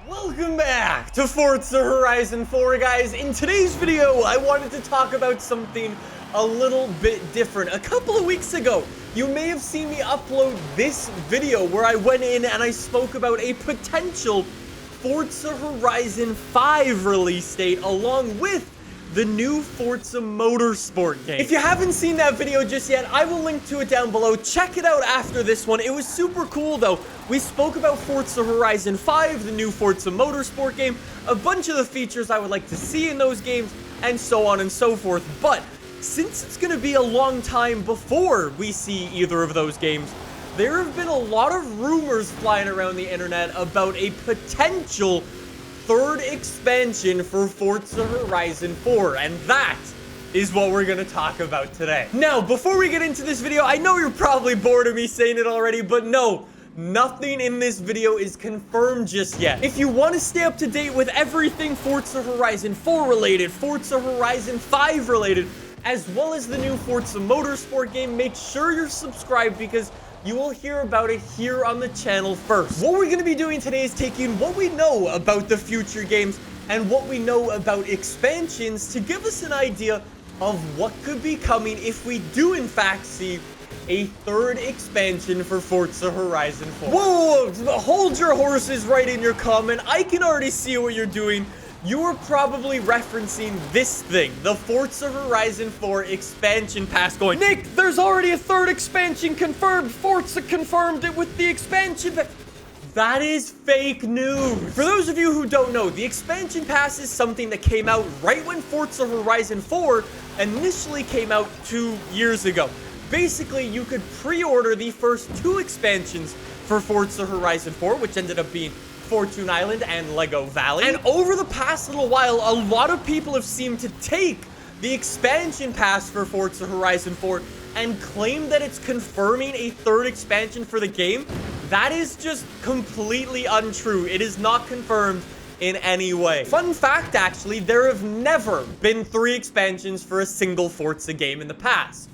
Welcome back to Forza Horizon 4, guys. In today's video, I wanted to talk about something a little bit different. A couple of weeks ago, you may have seen me upload this video where I went in and I spoke about a potential Forza Horizon 5 release date along with the new Forza Motorsport game. If you haven't seen that video just yet, I will link to it down below. Check it out after this one. It was super cool though. We spoke about Forza Horizon 5, the new Forza Motorsport game, a bunch of the features I would like to see in those games, and so on and so forth. But since it's going to be a long time before we see either of those games, there have been a lot of rumors flying around the internet about a potential third expansion for Forza Horizon 4, and that is what we're gonna talk about today. Now, before we get into this video, I know you're probably bored of me saying it already, but no, nothing in this video is confirmed just yet. If you want to stay up to date with everything Forza Horizon 4 related, Forza Horizon 5 related, as well as the new Forza Motorsport game, make sure you're subscribed because you will hear about it here on the channel first. What we're going to be doing today is taking what we know about the future games and what we know about expansions to give us an idea of what could be coming if we do in fact see a third expansion for Forza Horizon 4. Whoa, hold your horses right in your comment. I can already see what you're doing. You are probably referencing this thing, the Forza Horizon 4 expansion pass going, Nick, there's already a third expansion confirmed. Forza confirmed it with the expansion. That is fake news. For those of you who don't know, the expansion pass is something that came out right when Forza Horizon 4 initially came out 2 years ago. Basically, you could pre-order the first 2 expansions for Forza Horizon 4, which ended up being Fortune Island and Lego Valley. And over the past little while, a lot of people have seemed to take the expansion pass for Forza Horizon 4 and claim that it's confirming a third expansion for the game. That is just completely untrue. It is not confirmed in any way. Fun fact, actually, there have never been 3 expansions for a single Forza game in the past.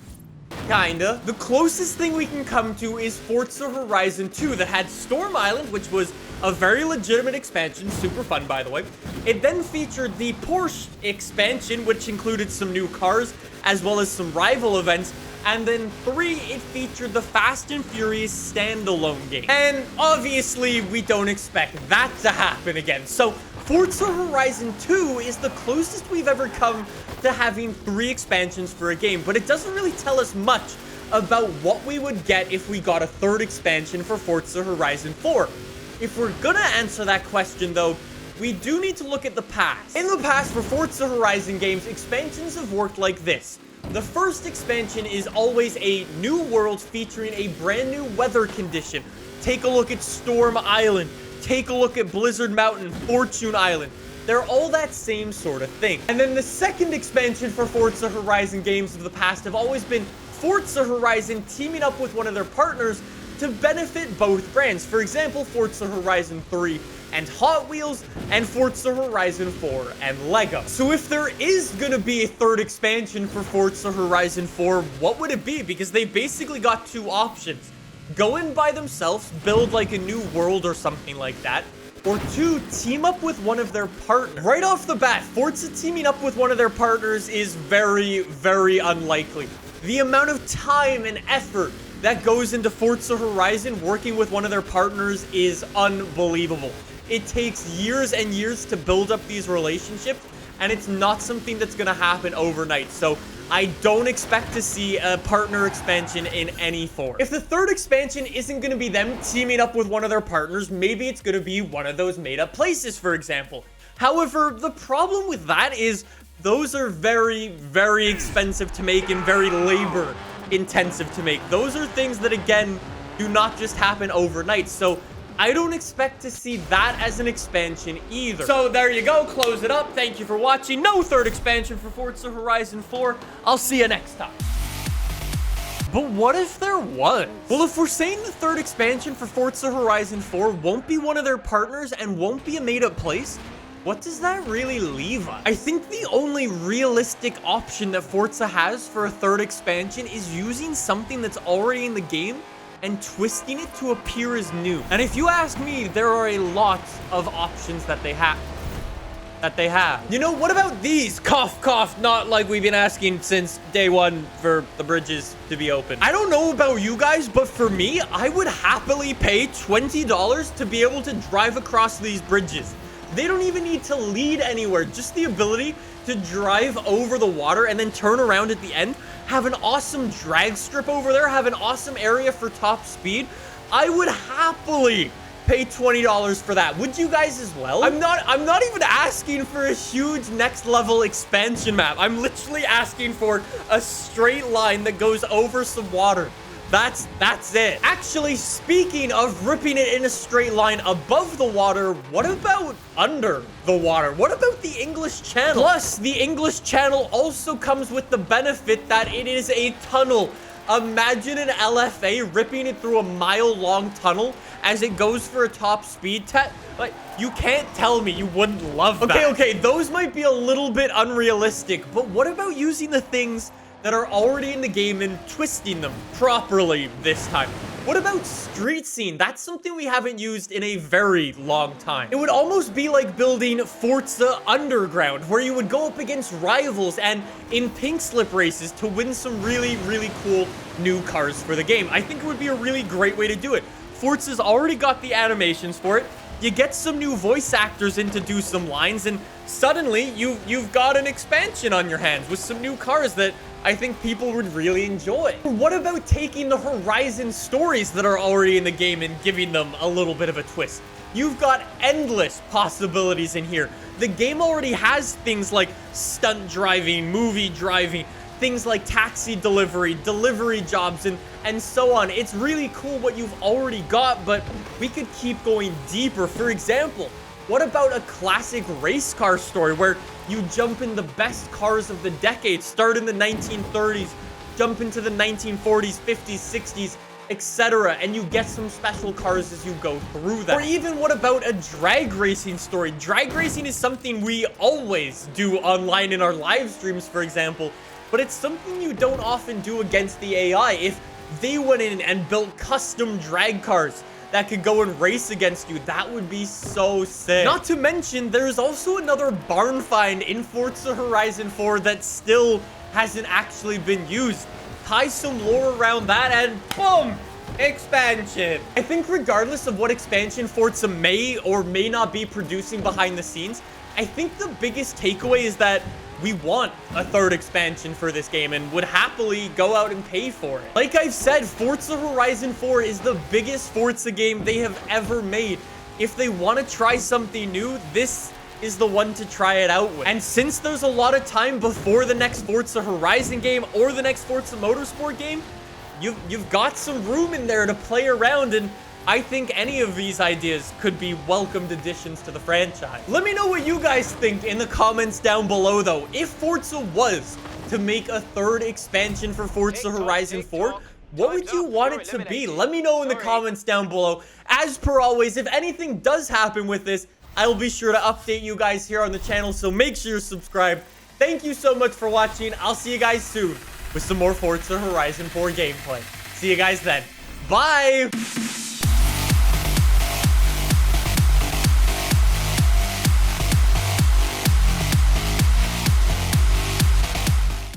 Kinda. The closest thing we can come to is Forza Horizon 2 that had Storm Island, which was a very legitimate expansion, super fun by the way. It then featured the Porsche expansion, which included some new cars, as well as some rival events. And then 3, it featured the Fast and Furious standalone game. And obviously, we don't expect that to happen again. So Forza Horizon 2 is the closest we've ever come to having 3 expansions for a game, but it doesn't really tell us much about what we would get if we got a third expansion for Forza Horizon 4. If we're gonna answer that question though, we do need to look at the past. In the past, for Forza Horizon games, expansions have worked like this. The first expansion is always a new world featuring a brand new weather condition. Take a look at Storm Island. Take a look at Blizzard Mountain, Fortune Island. They're all that same sort of thing. And then the second expansion for Forza Horizon games of the past have always been Forza Horizon teaming up with one of their partners to benefit both brands. For example, Forza Horizon 3 and Hot Wheels, and Forza Horizon 4 and Lego. So if there is gonna be a third expansion for Forza Horizon 4, what would it be? Because they basically got 2 options. Go in by themselves, build like a new world or something like that, or 2, team up with one of their partners. Right off the bat, Forza teaming up with one of their partners is very, very unlikely. The amount of time and effort that goes into Forza Horizon working with one of their partners is unbelievable. It takes years and years to build up these relationships, and it's not something that's gonna happen overnight. So I don't expect to see a partner expansion in any form. If the third expansion isn't gonna be them teaming up with one of their partners, maybe it's gonna be one of those made-up places, for example. However, the problem with that is those are very, very expensive to make and very labor intensive to make. Those are things that, again, do not just happen overnight. So I don't expect to see that as an expansion either. So there you go, close it up. Thank you for watching. No third expansion for Forza Horizon 4. I'll see you next time. But what if there was? Well, if we're saying the third expansion for Forza Horizon 4 won't be one of their partners and won't be a made-up place, what does that really leave us? I think the only realistic option that Forza has for a third expansion is using something that's already in the game and twisting it to appear as new. And if you ask me, there are a lot of options that they have. You know, what about these? Cough, cough, not like we've been asking since day one for the bridges to be open. I don't know about you guys, but for me, I would happily pay $20 to be able to drive across these bridges. They don't even need to lead anywhere. Just the ability to drive over the water and then turn around at the end, have an awesome drag strip over there, have an awesome area for top speed. I would happily pay $20 for that. Would you guys as well? I'm not even asking for a huge next level expansion map. I'm literally asking for a straight line that goes over some water. That's it. Actually, speaking of ripping it in a straight line above the water, what about under the water? What about the English Channel? Plus, the English Channel also comes with the benefit that it is a tunnel. Imagine an LFA ripping it through a mile-long tunnel as it goes for a top speed test. Like, you can't tell me you wouldn't love that. Okay, those might be a little bit unrealistic, but what about using the things that are already in the game and twisting them properly this time? What about street scene? That's something we haven't used in a very long time. It would almost be like building Forza Underground, where you would go up against rivals and in pink slip races to win some really, really cool new cars for the game. I think it would be a really great way to do it. Forza's already got the animations for it. You get some new voice actors in to do some lines, and suddenly you've got an expansion on your hands with some new cars that I think people would really enjoy. What about taking the Horizon stories that are already in the game and giving them a little bit of a twist? You've got endless possibilities in here. The game already has things like stunt driving, movie driving, things like taxi delivery, delivery jobs, and so on. It's really cool what you've already got, but we could keep going deeper. For example, what about a classic race car story where you jump in the best cars of the decade, start in the 1930s, jump into the 1940s, 50s, 60s, etc., and you get some special cars as you go through that? Or even what about a drag racing story? Drag racing is something we always do online in our live streams, for example, but it's something you don't often do against the AI. If they went in and built custom drag cars that could go and race against you, that would be so sick. Not to mention, there's also another barn find in Forza Horizon 4 that still hasn't actually been used. Tie some lore around that and boom, expansion. I think regardless of what expansion Forza may or may not be producing behind the scenes, I think the biggest takeaway is that we want a third expansion for this game and would happily go out and pay for it. Like I've said, Forza Horizon 4 is the biggest Forza game they have ever made. If they want to try something new, this is the one to try it out with. And since there's a lot of time before the next Forza Horizon game or the next Forza Motorsport game, you've got some room in there to play around, and I think any of these ideas could be welcomed additions to the franchise. Let me know what you guys think in the comments down below, though. If Forza was to make a third expansion for Forza Horizon 4, what would you want it to be? Let me know in the comments down below. As per always, if anything does happen with this, I'll be sure to update you guys here on the channel, so make sure you're subscribed. Thank you so much for watching. I'll see you guys soon with some more Forza Horizon 4 gameplay. See you guys then. Bye!